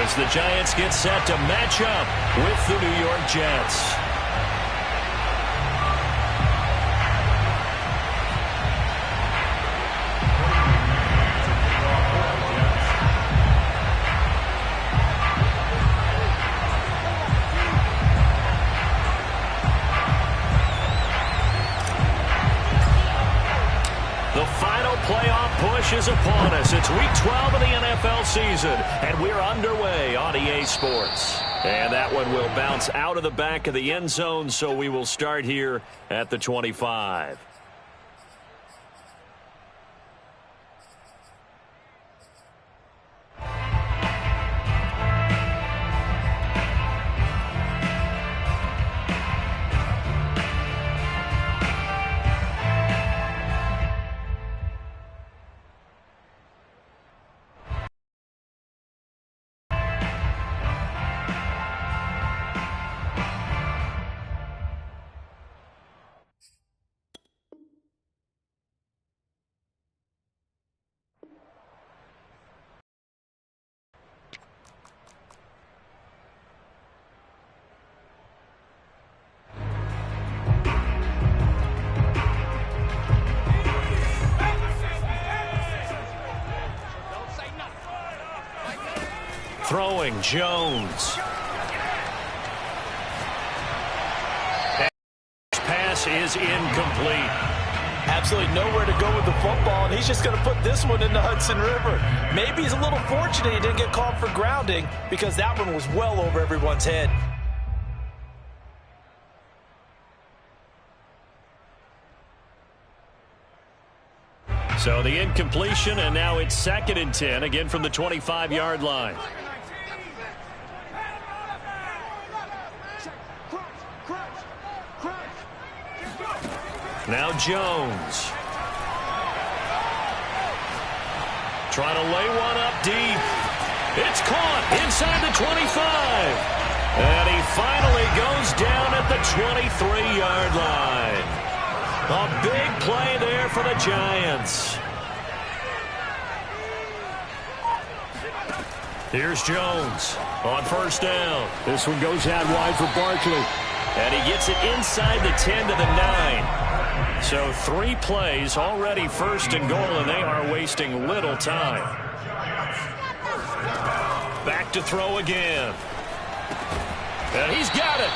as the Giants get set to match up with the New York Jets. Is upon us. It's week 12 of the NFL season, and we're underway on EA Sports. And that one will bounce out of the back of the end zone, so we will start here at the 25. Throwing, Jones. Pass is incomplete. Absolutely nowhere to go with the football, and he's just going to put this one in the Hudson River. Maybe he's a little fortunate he didn't get called for grounding, because that one was well over everyone's head. So the incompletion, and now it's 2nd and 10, again from the 25-yard line. Now Jones. Trying to lay one up deep. It's caught inside the 25. And he finally goes down at the 23-yard line. A big play there for the Giants. Here's Jones on 1st down. This one goes out wide for Barkley. And he gets it inside the 10 to the 9. So 3 plays already 1st and goal, and they are wasting little time. Back to throw again. And he's got it.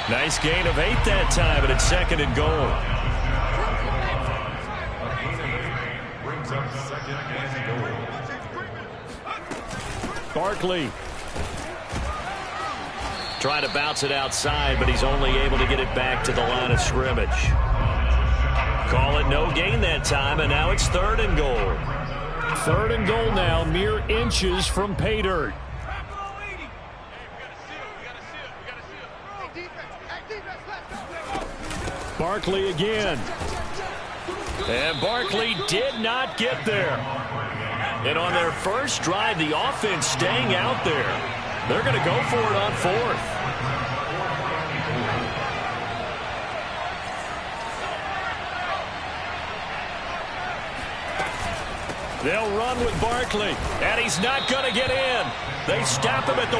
Nice gain of 8 that time, and it's 2nd and goal. Barkley. Trying to bounce it outside, but he's only able to get it back to the line of scrimmage. Call it no gain that time, and now it's 3rd and goal. 3rd and goal now, mere inches from pay dirt. Barkley again. And Barkley did not get there. And on their first drive, the offense staying out there. They're going to go for it on 4th. They'll run with Barkley, and he's not going to get in. They stop him at the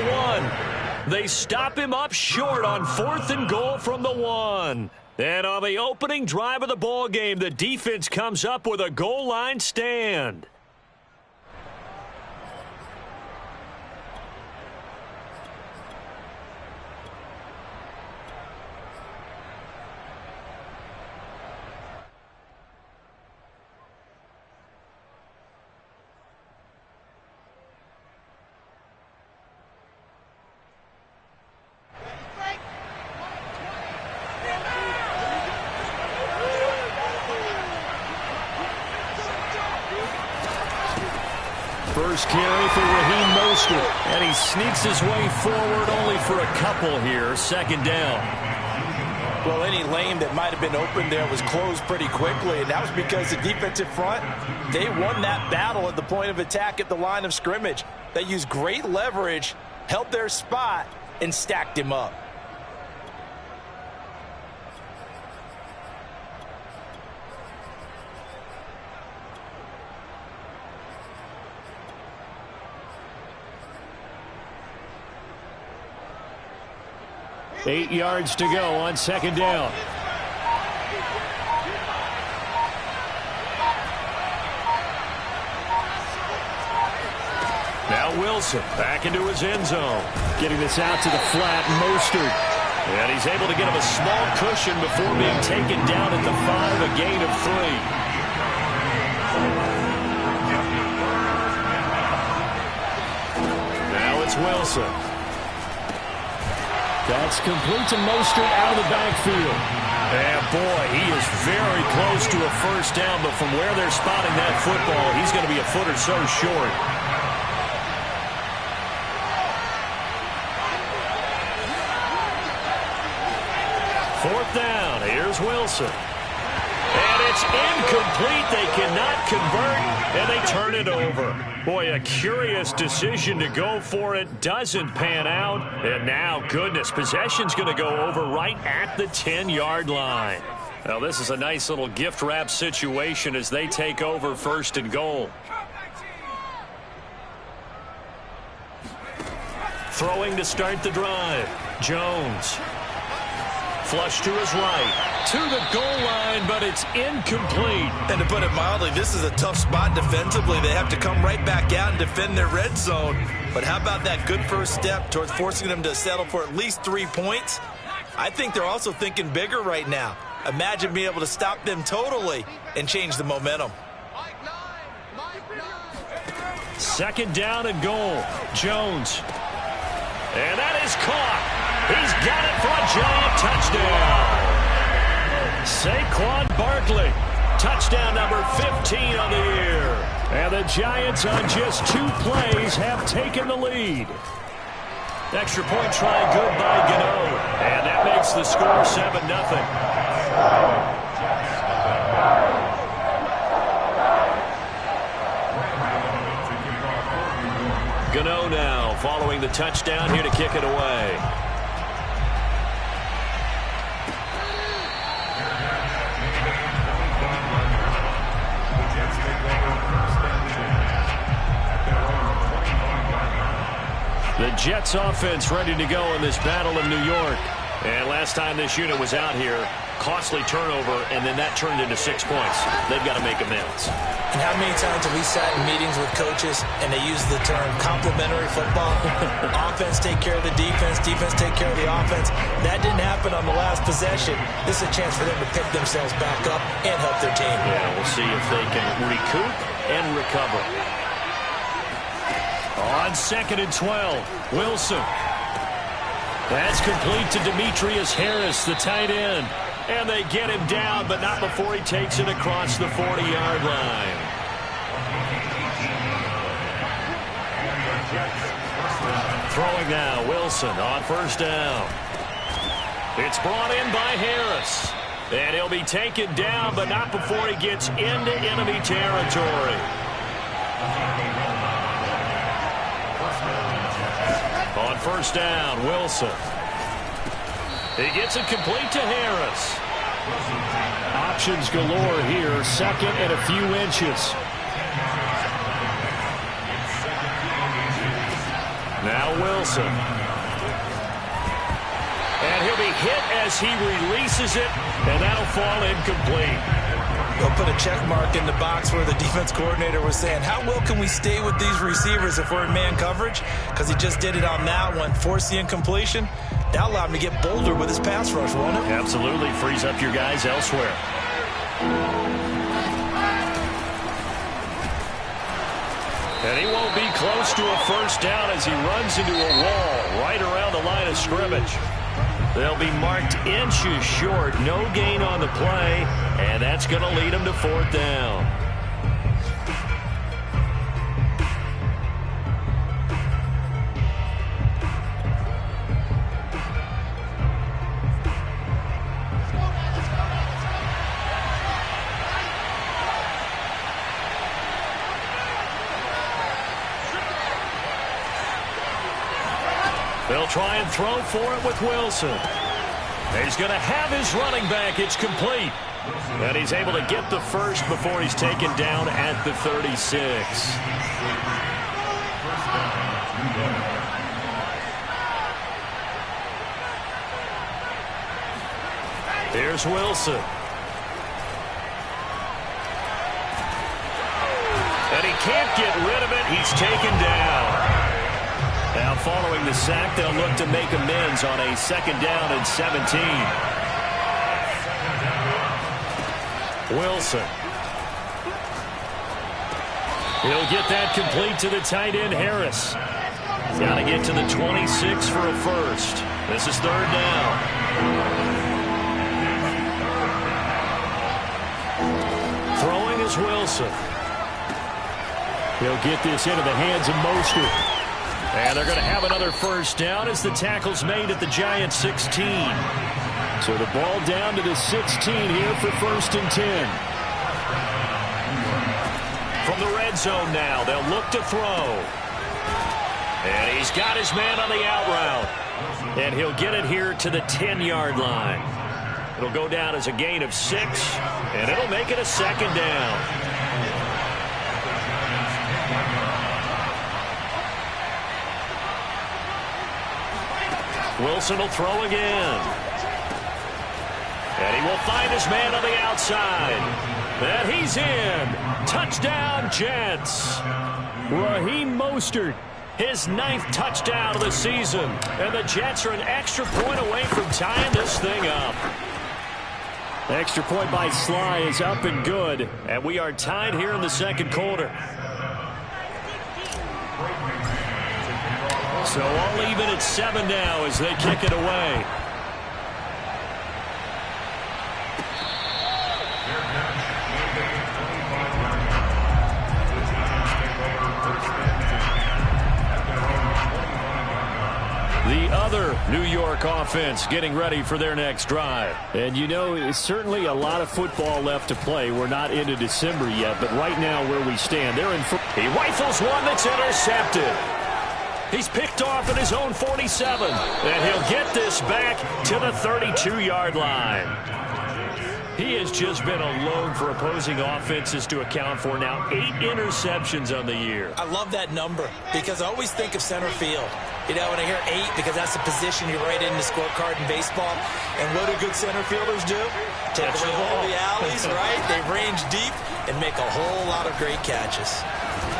1. They stop him up short on 4th and goal from the 1. And on the opening drive of the ball game, the defense comes up with a goal line stand. First carry for Raheem Mostert. And he sneaks his way forward only for a couple here. 2nd down. Well, any lane that might have been open there was closed pretty quickly, and that was because the defensive front, they won that battle at the point of attack at the line of scrimmage. They used great leverage, held their spot, and stacked him up. 8 yards to go on second down. Now Wilson back into his end zone. Getting this out to the flat, Mostert. And he's able to get him a small cushion before being taken down at the 5, a gain of 3. Now it's Wilson. That's complete to Mostert out of the backfield. And boy, he is very close to a first down, but from where they're spotting that football, he's going to be a foot or so short. Fourth down, here's Wilson. And it's incomplete. They cannot convert, and they turn it over. Boy, a curious decision to go for it. Doesn't pan out. And now, goodness, possession's going to go over right at the 10-yard line. Now, this is a nice little gift wrap situation as they take over first and goal. Throwing to start the drive. Jones. Flush to his right, to the goal line, but it's incomplete. And to put it mildly, this is a tough spot defensively. They have to come right back out and defend their red zone. But how about that good first step towards forcing them to settle for at least 3 points? I think they're also thinking bigger right now. Imagine being able to stop them totally and change the momentum. Second down and goal. Jones. And that is caught. He's got it for a giant touchdown. Saquon Barkley. Touchdown number 15 on the year. And the Giants on just 2 plays have taken the lead. Extra point try good by Gano. And that makes the score 7-0. Gano now following the touchdown here to kick it away. The Jets offense ready to go in this battle of New York. And last time this unit was out here, costly turnover, and then that turned into 6 points. They've got to make amends. And how many times have we sat in meetings with coaches and they use the term complementary football? Offense take care of the defense, defense take care of the offense. That didn't happen on the last possession. This is a chance for them to pick themselves back up and help their team. Yeah, we'll see if they can recoup and recover. On 2nd and 12, Wilson. That's complete to Demetrius Harris, the tight end. And they get him down, but not before he takes it across the 40-yard line. Throwing now, Wilson on first down. It's brought in by Harris. And he'll be taken down, but not before he gets into enemy territory. On first down, Wilson. He gets it complete to Harris. Options galore here. Second and a few inches. Now Wilson. And he'll be hit as he releases it, and that'll fall incomplete. They'll put a check mark in the box where the defense coordinator was saying, how well can we stay with these receivers if we're in man coverage? Because he just did it on that one, forced the incompletion. That allowed him to get bolder with his pass rush, won't it? Absolutely. Frees up your guys elsewhere. And he won't be close to a first down as he runs into a wall right around the line of scrimmage. They'll be marked inches short. No gain on the play, and that's going to lead them to 4th down. They'll try and throw for it with Wilson. He's going to have his running back. It's complete. And he's able to get the first before he's taken down at the 36. Here's Wilson. And he can't get rid of it. He's taken down. Now following the sack, they'll look to make amends on a 2nd down and 17. Wilson. He'll get that complete to the tight end, Harris. Got to get to the 26 for a first. This is 3rd down. Throwing is Wilson. He'll get this into the hands of Mostert. And they're going to have another first down as the tackle's made at the Giants' 16. So the ball down to the 16 here for 1st and 10. From the red zone now, they'll look to throw. And he's got his man on the out route. And he'll get it here to the 10-yard line. It'll go down as a gain of 6, and it'll make it a 2nd down. Wilson will throw again. And he will find his man on the outside. And he's in. Touchdown, Jets. Raheem Mostert. His 9th touchdown of the season. And the Jets are an extra point away from tying this thing up. Extra point by Sly is up and good. And we are tied here in the 2nd quarter. So all even at 7 now as they kick it away. The other New York offense getting ready for their next drive. And you know, it's certainly a lot of football left to play. We're not into December yet, but right now where we stand, they're in. He rifles one that's intercepted. He's picked off at his own 47. And he'll get this back to the 32-yard line. He has just been alone for opposing offenses to account for now 8 interceptions on the year. I love that number because I always think of center field. You know, when I hear 8, because that's the position you write in the scorecard in baseball. And what do good center fielders do? Take away all the alleys, right? They range deep and make a whole lot of great catches.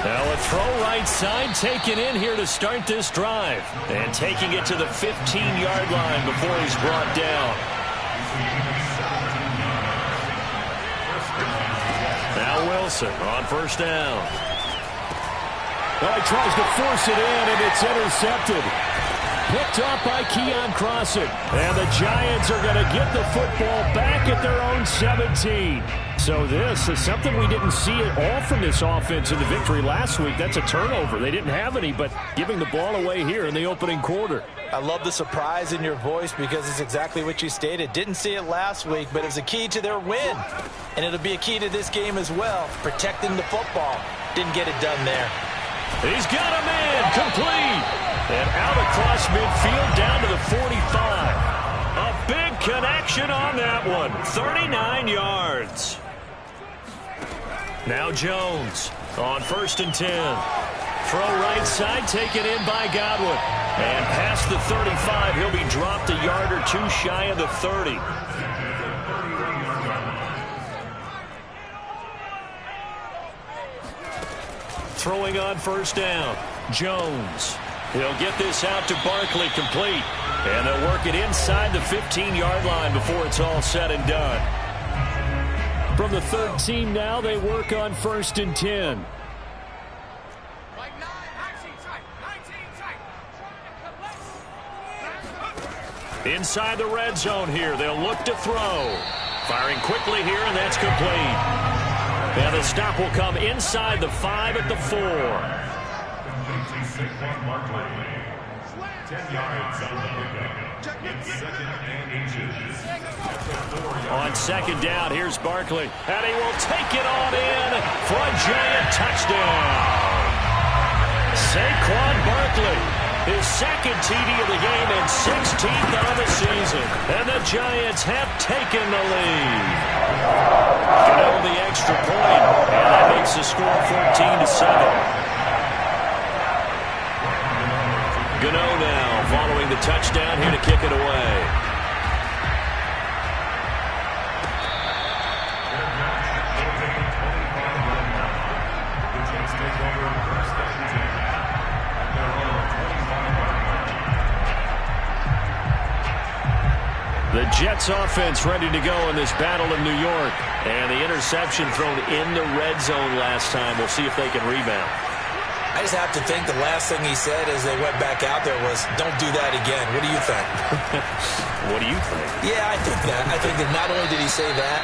Now a throw right side taken in here to start this drive. And taking it to the 15-yard line before he's brought down. Now Wilson on 1st down. Well, he tries to force it in, and it's intercepted. Picked off by Keon Crossett. And the Giants are going to get the football back at their own 17. So this is something we didn't see at all from this offense in the victory last week. That's a turnover. They didn't have any, but giving the ball away here in the opening quarter. I love the surprise in your voice because it's exactly what you stated. Didn't see it last week, but it was a key to their win. And it'll be a key to this game as well, protecting the football. Didn't get it done there. He's got a man complete. And out across midfield down to the 45. A big connection on that one. 39 yards. Now Jones on 1st and 10. Throw right side taken in by Godwin. And past the 35, he'll be dropped a yard or 2 shy of the 30. Throwing on 1st down. Jones. He'll get this out to Barkley complete. And they'll work it inside the 15-yard line before it's all said and done. From the 13 now, they work on 1st and 10. Inside the red zone here. They'll look to throw. Firing quickly here, and that's complete. And the stop will come inside the 5 at the 4. 10 yards on the pickup. It's 2nd and inches. On 2nd down, here's Barkley. And he will take it on in for a giant touchdown. Saquon Barkley, his 2nd TD of the game and 16th of the season. And the Giants have taken the lead. Gano the extra point, and that makes the score 14-7. Gano now following the touchdown here to kick it away. The Jets offense ready to go in this battle in New York. And the interception thrown in the red zone last time. We'll see if they can rebound. I just have to think the last thing he said as they went back out there was, don't do that again. What do you think? What do you think? Yeah, I think that. I think that not only did he say that,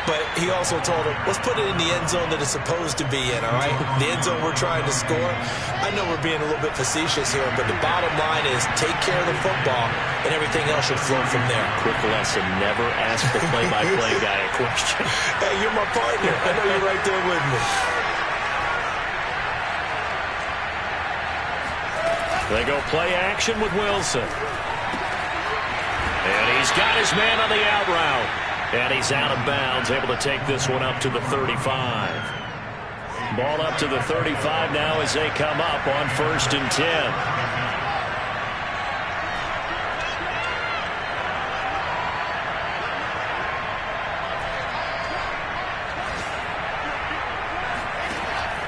but he also told him, let's put it in the end zone that it's supposed to be in, all right? The end zone we're trying to score. I know we're being a little bit facetious here, but the bottom line is take care of the football, and everything else should flow from there. Quick lesson, never ask the play-by-play guy a question. Hey, you're my partner. I know you're right there with me. They go play action with Wilson. And he's got his man on the out route. And he's out of bounds, able to take this one up to the 35. Ball up to the 35 now as they come up on 1st and 10.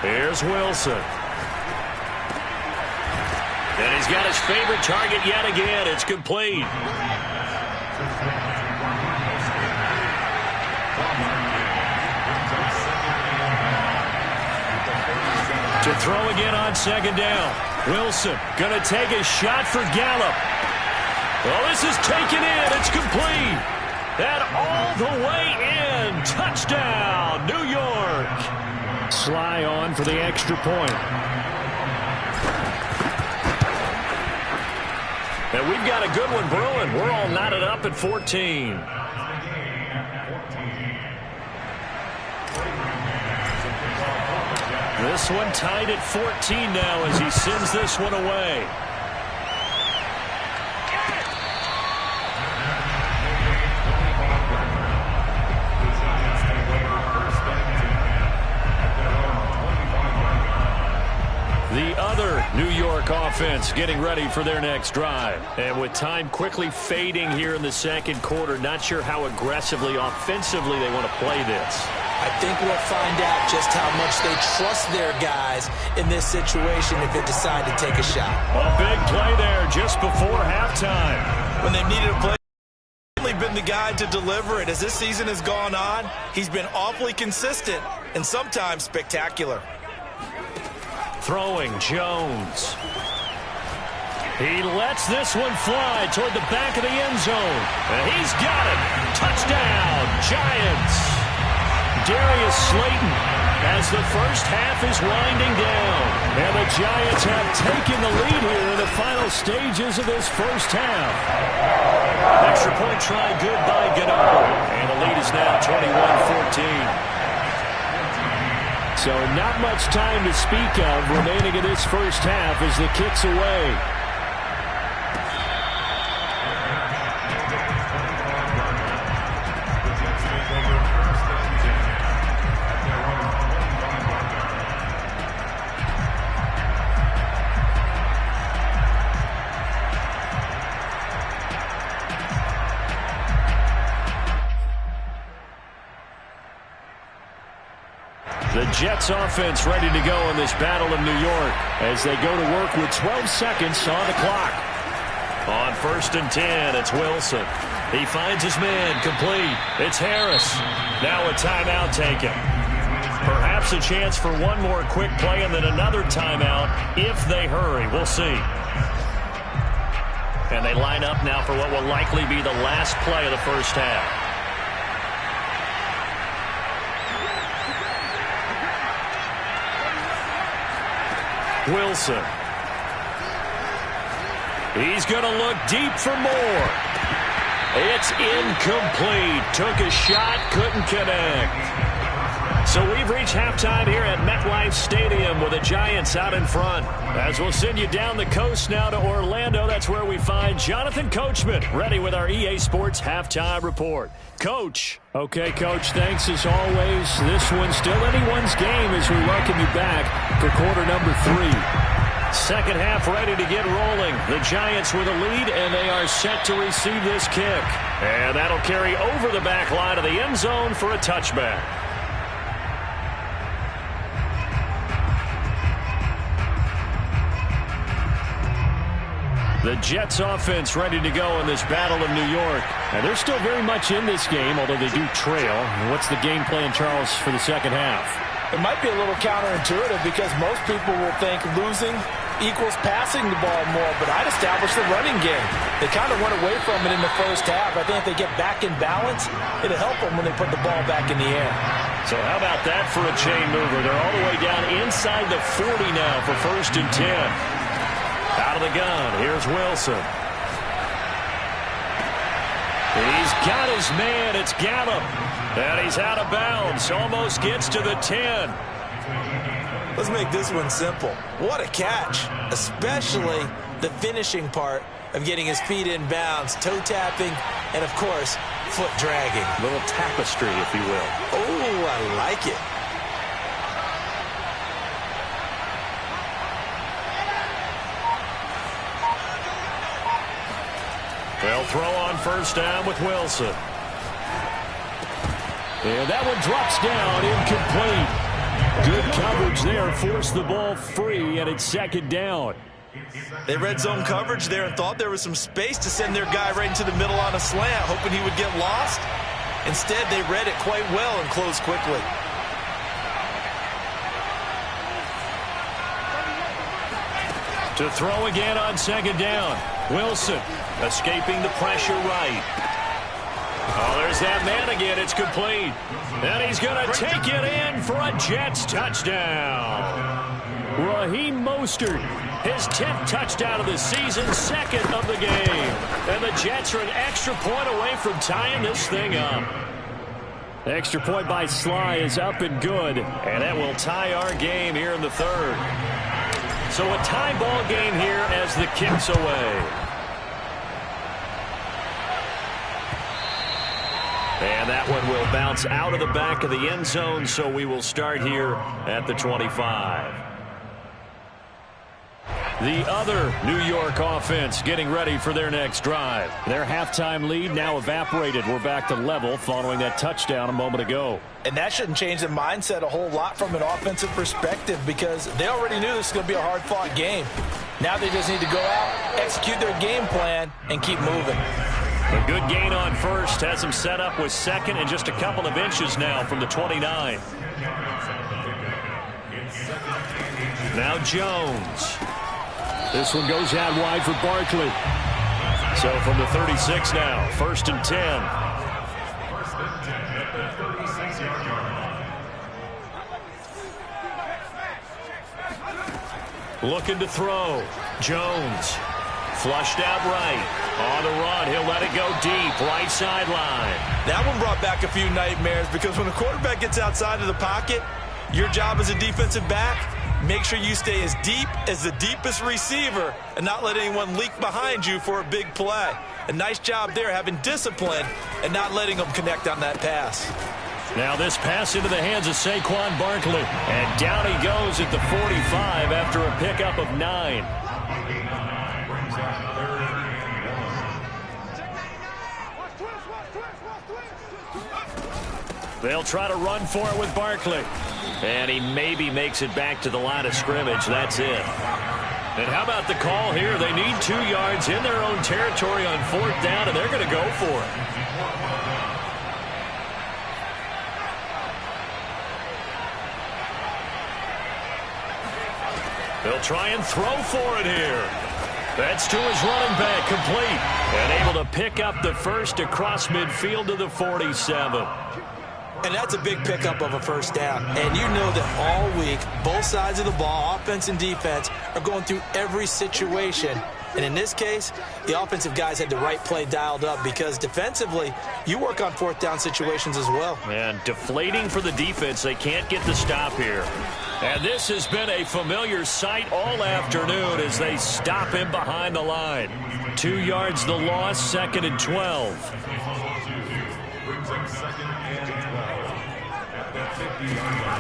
Here's Wilson. And he's got his favorite target yet again. It's complete. To throw again on 2nd down. Wilson going to take a shot for Gallup. Oh, this is taken in. It's complete. And all the way in. Touchdown, New York. Sly on for the extra point. And we've got a good one brewing. We're all knotted up at 14. This one tied at 14 now as he sends this one away. The other New York offense getting ready for their next drive. And with time quickly fading here in the 2nd quarter, not sure how aggressively, offensively they want to play this. I think we'll find out just how much they trust their guys in this situation if they decide to take a shot. A big play there just before halftime. When they've needed a play, he's been the guy to deliver it. As this season has gone on, he's been awfully consistent and sometimes spectacular. Throwing Jones. He lets this one fly toward the back of the end zone. And he's got it. Touchdown, Giants. Darius Slayton as the first half is winding down. And the Giants have taken the lead here in the final stages of this first half. Extra point try good by Gennaro. And the lead is now 21-14. So not much time to speak of remaining in this first half as the kick's away. The Jets offense ready to go in this battle in New York as they go to work with 12 seconds on the clock. On 1st and 10, it's Wilson. He finds his man complete. It's Harris. Now a timeout taken. Perhaps a chance for one more quick play and then another timeout if they hurry. We'll see. And they line up now for what will likely be the last play of the first half. Wilson. He's going to look deep for more. It's incomplete. Took a shot, couldn't connect. So we've reached halftime here at MetLife Stadium with the Giants out in front. As we'll send you down the coast now to Orlando, that's where we find Jonathan Coachman ready with our EA Sports Halftime Report. Coach. Okay, Coach, thanks as always. This one's still anyone's game as we welcome you back for quarter number 3. Second half ready to get rolling. The Giants with a lead, and they are set to receive this kick. And that'll carry over the back line of the end zone for a touchback. The Jets offense ready to go in this battle of New York. And they're still very much in this game, although they do trail. What's the game plan, Charles, for the second half? It might be a little counterintuitive because most people will think losing equals passing the ball more, but I'd establish the running game. They kind of went away from it in the first half. I think if they get back in balance, it'll help them when they put the ball back in the air. So how about that for a chain mover? They're all the way down inside the 40 now for 1st and 10. Out of the gun, here's Wilson. He's got his man, it's Gallup. And he's out of bounds, almost gets to the 10. Let's make this one simple. What a catch, especially the finishing part of getting his feet in bounds, toe tapping, and of course, foot dragging. A little tapestry, if you will. Oh, I like it. They'll throw on 1st down with Wilson. And that one drops down, incomplete. Good coverage there, forced the ball free, and it's 2nd down. They read zone coverage there and thought there was some space to send their guy right into the middle on a slant, hoping he would get lost. Instead, they read it quite well and closed quickly. To throw again on 2nd down. Wilson escaping the pressure right. Oh, there's that man again. It's complete. And he's going to take it in for a Jets touchdown. Raheem Mostert, his 10th touchdown of the season, 2nd of the game. And the Jets are an extra point away from tying this thing up. Extra point by Sly is up and good. And that will tie our game here in the 3rd. So a tie ball game here as the kick's away. And that one will bounce out of the back of the end zone, so we will start here at the 25. The other New York offense getting ready for their next drive. Their halftime lead now evaporated. We're back to level following that touchdown a moment ago. And that shouldn't change the mindset a whole lot from an offensive perspective because they already knew this was going to be a hard-fought game. Now they just need to go out, execute their game plan, and keep moving. A good gain on 1st has him set up with 2nd and just a couple of inches now from the 29. Now Jones. This one goes out wide for Barkley. So from the 36 now, 1st and 10. Looking to throw. Jones. Flushed out right. On the run, he'll let it go deep. Right sideline. That one brought back a few nightmares because when the quarterback gets outside of the pocket, your job as a defensive back, make sure you stay as deep as the deepest receiver and not let anyone leak behind you for a big play. A nice job there having discipline and not letting them connect on that pass. Now this pass into the hands of Saquon Barkley. And down he goes at the 45 after a pickup of 9. They'll try to run for it with Barkley. And he maybe makes it back to the line of scrimmage. That's it. And how about the call here? They need 2 yards in their own territory on 4th down, and they're going to go for it. They'll try and throw for it here. That's to his running back, complete. And able to pick up the 1st across midfield to the 47. And that's a big pickup of a 1st down. And you know that all week, both sides of the ball, offense and defense, are going through every situation. And in this case, the offensive guys had the right play dialed up because defensively, you work on 4th down situations as well. And deflating for the defense. They can't get the stop here. And this has been a familiar sight all afternoon as they stop him behind the line. 2 yards the loss, 2nd and 12.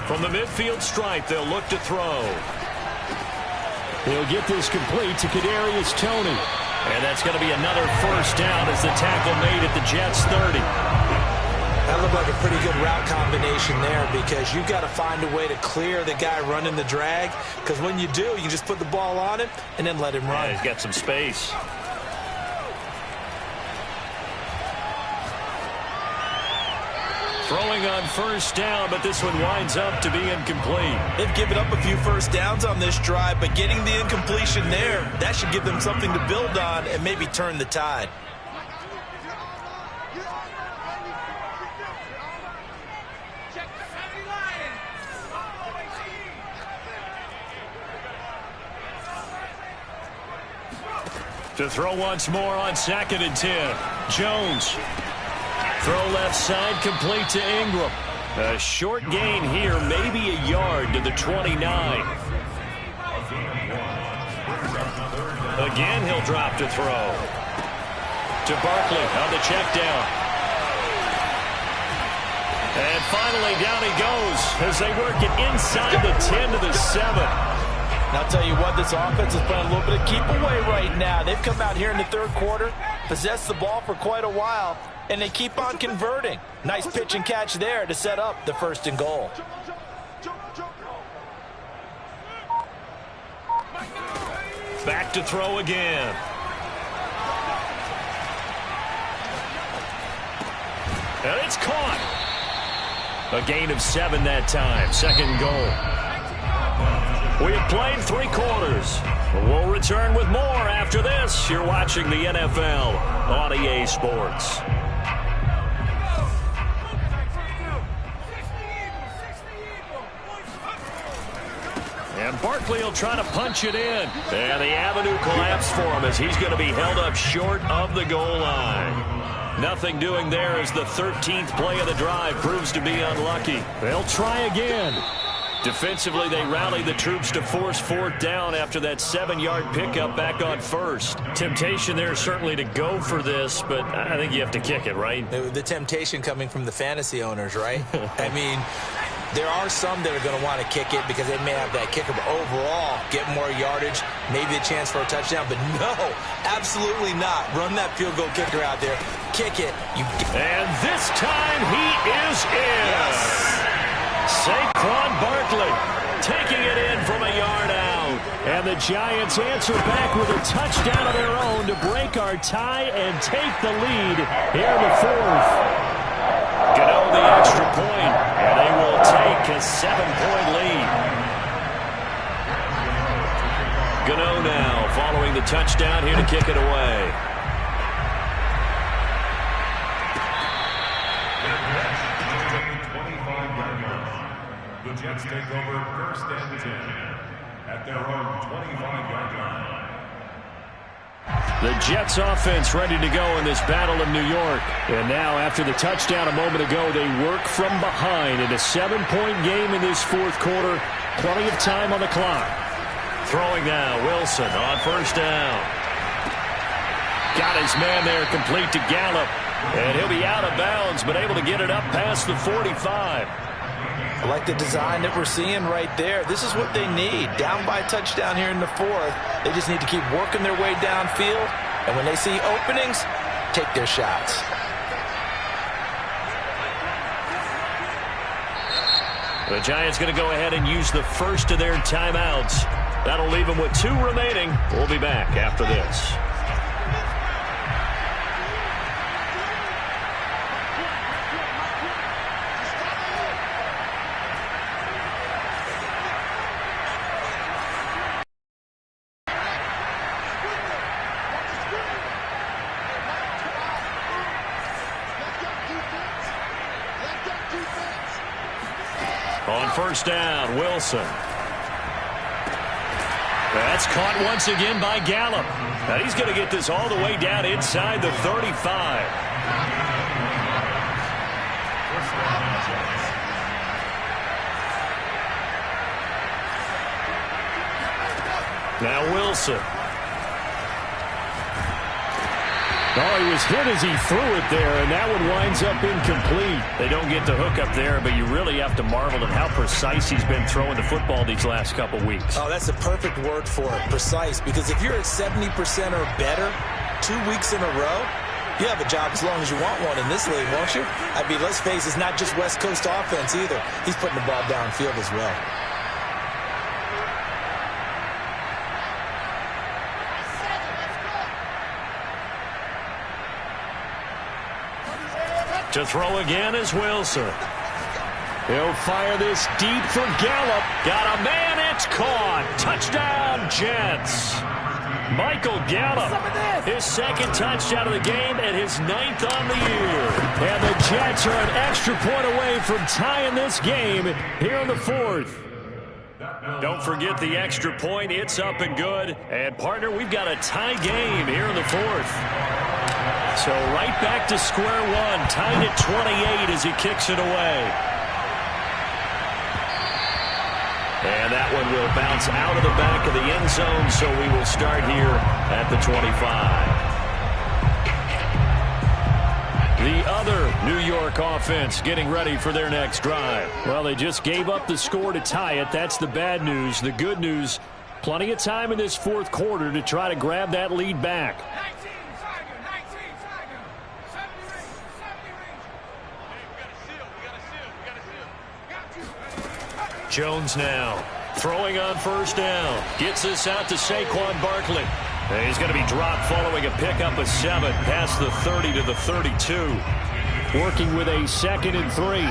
From the midfield stripe, they'll look to throw. He'll get this complete to Kadarius Toney. And that's going to be another 1st down as the tackle made at the Jets' 30. That looked like a pretty good route combination there because you've got to find a way to clear the guy running the drag, because when you do, you can just put the ball on him and then let him run. Yeah, he's got some space. Throwing on first down, but this one winds up to be incomplete. They've given up a few first downs on this drive, but getting the incompletion there, that should give them something to build on and maybe turn the tide. To throw once more on 2nd and 10. Jones. Throw left side, complete to Ingram. A short gain here, maybe a yard to the 29. Again, he'll drop to throw. To Barkley on the check down. And finally, down he goes as they work it inside the 10 to the 7. And I'll tell you what, this offense is playing a little bit of keep away right now. They've come out here in the third quarter, possessed the ball for quite a while, and they keep on converting. Nice pitch and catch there to set up the 1st and goal. Back to throw again. And it's caught. A gain of 7 that time. 2nd goal. We have played 3 quarters. We'll return with more after this. You're watching the NFL on EA Sports. And Barkley will try to punch it in. And the avenue collapsed for him as he's going to be held up short of the goal line. Nothing doing there as the 13th play of the drive proves to be unlucky. They'll try again. Defensively, they rally the troops to force 4th down after that 7-yard pickup back on 1st. Temptation there certainly to go for this, but I think you have to kick it, right? The temptation coming from the fantasy owners, right? I mean, there are some that are going to want to kick it because they may have that kicker, but overall, get more yardage, maybe a chance for a touchdown. But no, absolutely not. Run that field goal kicker out there. Kick it. And this time he is in. Yes. Saquon Barkley taking it in from a yard out. And the Giants answer back with a touchdown of their own to break our tie and take the lead here in the 4th. Gano the extra point, and they will take a 7-point lead. Gano now following the touchdown here to kick it away. The Jets take over 1st and 10 at their own 25-yard line. The Jets offense ready to go in this battle of New York. And now after the touchdown a moment ago, they work from behind in a 7-point game in this 4th quarter. Plenty of time on the clock. Throwing now, Wilson on 1st down. Got his man there complete to Gallup. And he'll be out of bounds, but able to get it up past the 45. I like the design that we're seeing right there. This is what they need. Down by a touchdown here in the 4th. They just need to keep working their way downfield. And when they see openings, take their shots. The Giants going to go ahead and use the first of their timeouts. That'll leave them with 2 remaining. We'll be back after this. On 1st down, Wilson. That's caught once again by Gallup. And he's going to get this all the way down inside the 35. Now Wilson. Oh, he was hit as he threw it there, and that one winds up incomplete. They don't get the hook up there, but you really have to marvel at how precise he's been throwing the football these last couple weeks. Oh, that's the perfect word for it, precise. Because if you're at 70% or better 2 weeks in a row, You have a job as long as you want one in this league, won't you? I mean, let's face it, it's not just West Coast offense either. He's putting the ball downfield as well. To throw again is Wilson. He'll fire this deep for Gallup. Got a man, it's caught. Touchdown, Jets. Michael Gallup, his second touchdown of the game and his 9th on the year. And the Jets are an extra point away from tying this game here in the 4th. Don't forget the extra point. It's up and good. And, partner, we've got a tie game here in the 4th. So right back to square one, tied at 28 as he kicks it away. And that one will bounce out of the back of the end zone, so we will start here at the 25. The other New York offense getting ready for their next drive. Well, they just gave up the score to tie it. That's the bad news. The good news, plenty of time in this 4th quarter to try to grab that lead back. Jones now throwing on first down. Gets this out to Saquon Barkley. And he's going to be dropped following a pickup of 7 past the 30 to the 32. Working with a 2nd and 3.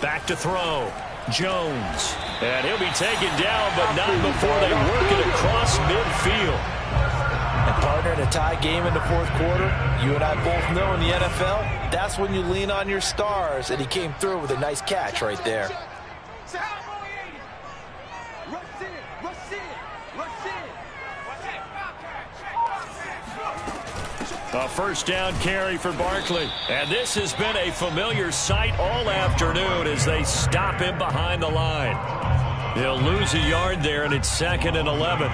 Back to throw. Jones. And he'll be taken down, but not before they work it across midfield. And, partner, in a tie game in the 4th quarter, you and I both know in the NFL, that's when you lean on your stars, and he came through with a nice catch right there. A first down carry for Barkley. And this has been a familiar sight all afternoon as they stop him behind the line. He'll lose a yard there, and it's 2nd and 11.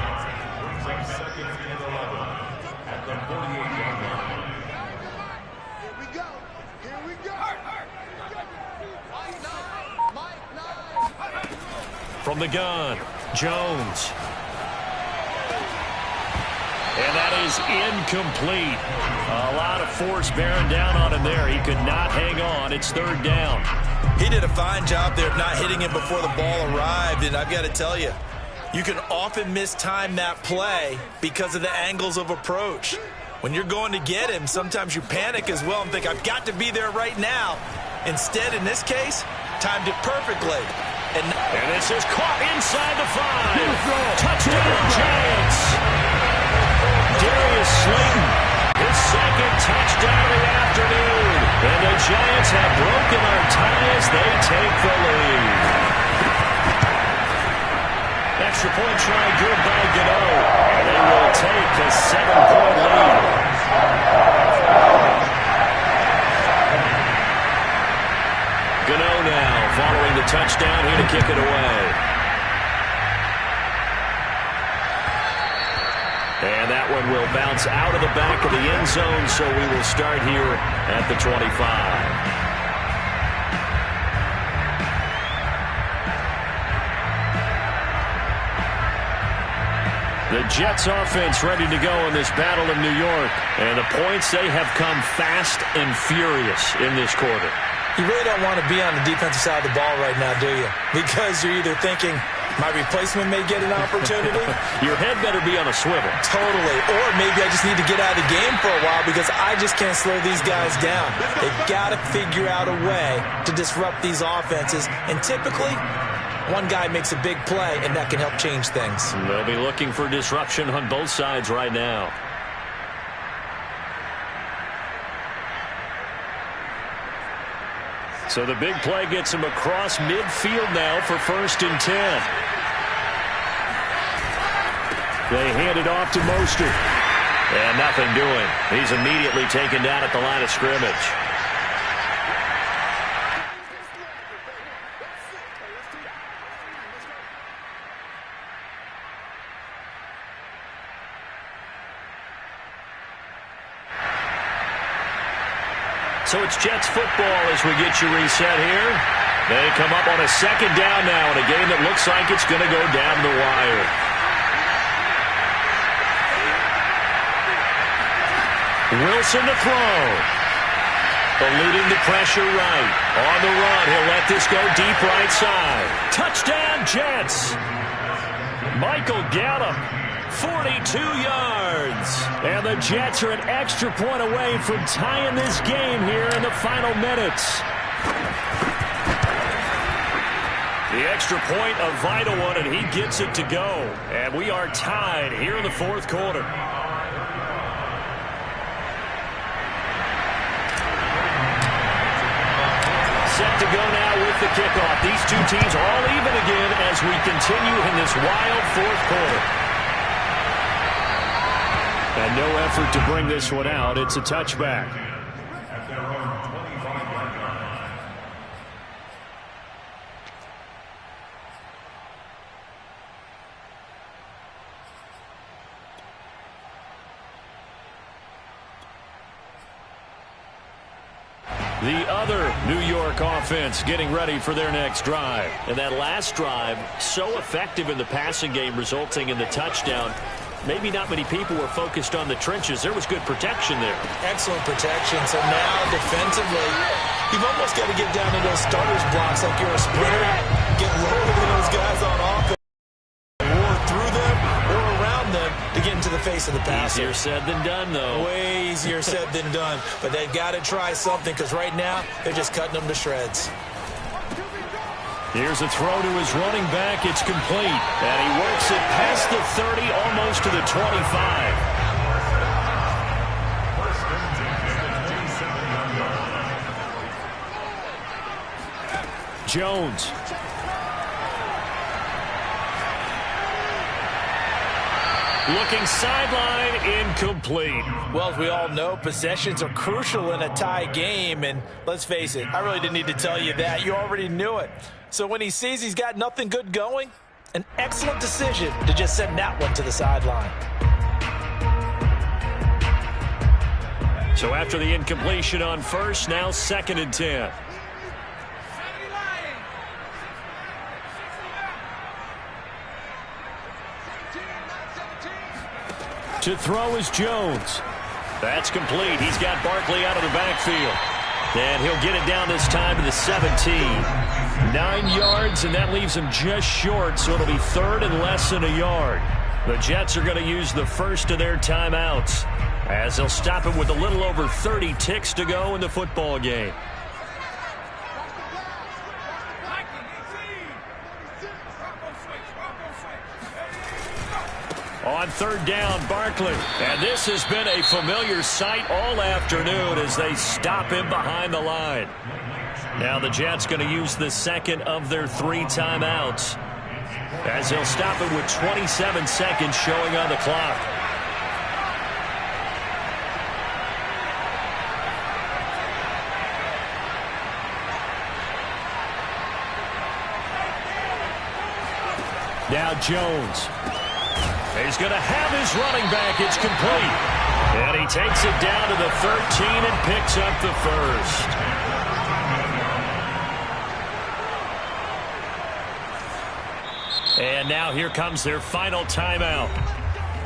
From the gun, Jones. And that is incomplete. A lot of force bearing down on him there. He could not hang on. It's 3rd down. He did a fine job there of not hitting him before the ball arrived. And I've got to tell you, you can often mistime that play because of the angles of approach. When you're going to get him, sometimes you panic as well and think, I've got to be there right now. Instead, in this case, timed it perfectly. And this is caught inside the 5. Touchdown, Giants. Darius Slayton, his 2nd touchdown of the afternoon. And the Giants have broken our tie as they take the lead. Extra point try good by Gano. And they will take a 7-point lead. Gano now following the touchdown here to kick it away. And that one will bounce out of the back of the end zone, so we will start here at the 25. The Jets offense ready to go in this battle in New York. And the points, they have come fast and furious in this quarter. You really don't want to be on the defensive side of the ball right now, do you? Because you're either thinking, my replacement may get an opportunity. Your head better be on a swivel. Totally. Or maybe I just need to get out of the game for a while because I just can't slow these guys down. They've got to figure out a way to disrupt these offenses. And typically, one guy makes a big play, and that can help change things. They'll be looking for disruption on both sides right now. So the big play gets him across midfield now for 1st and 10. They hand it off to Mostert. And nothing doing. He's immediately taken down at the line of scrimmage. So it's Jets football as we get you reset here. They come up on a second down now in a game that looks like it's going to go down the wire. Wilson to throw. Eluding the pressure right. On the run, he'll let this go deep right side. Touchdown, Jets. Michael Gallup, 42 yards. And the Jets are an extra point away from tying this game here in the final minutes. The extra point, a vital one, and he gets it to go. And we are tied here in the fourth quarter. Set to go now with the kickoff. These two teams are all even again as we continue in this wild fourth quarter. And no effort to bring this one out. It's a touchback. At their own 25-yard line. The other New York offense getting ready for their next drive. And that last drive, so effective in the passing game, resulting in the touchdown. Maybe not many people were focused on the trenches. There was good protection there. Excellent protection. So now, defensively, you've almost got to get down to those starters blocks like you're a sprinter. Get lower than those guys on offense. Roar through them or around them to get into the face of the passer. Easier said than done, though. Way easier said than done. But they've got to try something because right now, they're just cutting them to shreds. Here's a throw to his running back. It's complete. And he works it past the 30, almost to the 25. Jones. Looking sideline, incomplete. Well, as we all know, possessions are crucial in a tie game. And let's face it, I really didn't need to tell you that. You already knew it. So when he sees he's got nothing good going, an excellent decision to just send that one to the sideline. So after the incompletion on first, now 2nd and 10. To throw is Jones. That's complete. He's got Barkley out of the backfield. And he'll get it down this time to the 17. 9 yards, and that leaves him just short, so it'll be 3rd and less than a yard. The Jets are going to use the first of their timeouts as they'll stop him with a little over 30 ticks to go in the football game. On 3rd down, Barkley. And this has been a familiar sight all afternoon as they stop him behind the line. Now the Jets going to use the second of their 3 timeouts as they'll stop him with 27 seconds showing on the clock. Now Jones. He's going to have his running back. It's complete. And he takes it down to the 13 and picks up the first. And now here comes their final timeout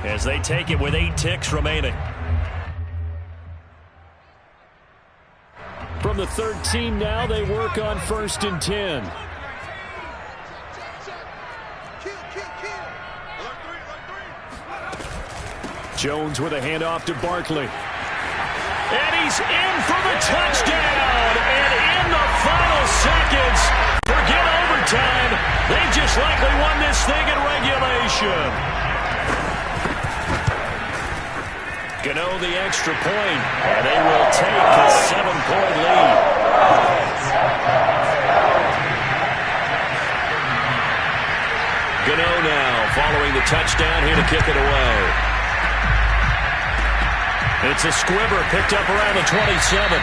as they take it with 8 ticks remaining. From the 13 now, they work on 1st and 10. Jones with a handoff to Barkley. And he's in for the touchdown. And in the final seconds, forget overtime. They just likely won this thing in regulation. Gano the extra point, and they will take a 7-point lead. Gano now following the touchdown here to kick it away. It's a squibber picked up around the 27.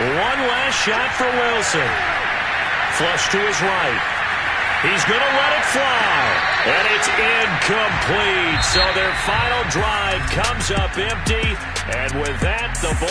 One last shot for Wilson. Flush to his right. He's going to let it fly. And it's incomplete. So their final drive comes up empty. And with that, the ball...